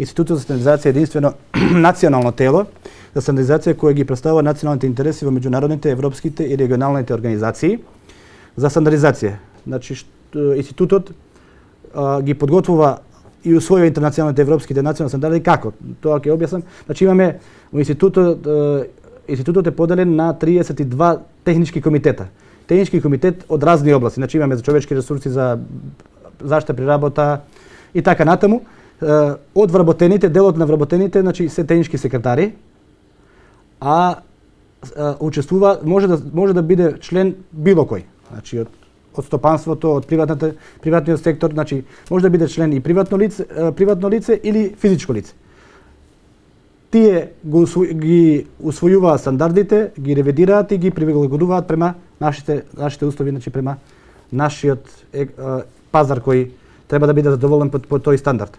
Институтот за стандардизација е единствено национално тело за стандардизација кој ги представува националните интереси во меѓународните, европските и регионалните организации за стандардизација. Значи, институтот ги подготвува и усвојува интернационалните, европските, национални стандарди. Како? Тоа ќе објаснам. Значи, имаме во институтот е поделен на 32 технички комитета. Технички комитет од разни области. Значи, имаме за човечки ресурси, за заштита при работа и така натаму. Од вработените, делот на вработените, значи се технички секретари, а учествува, може да биде член било кој. Значи, од стопанството, од приватниот сектор, значи може да биде член и приватно лице или физичко лице. Тие ги усвојуваат стандардите, ги ревидираат и ги прилагодуваат према нашите услови, значи према нашиот пазар кој треба да биде задоволен по тој стандард.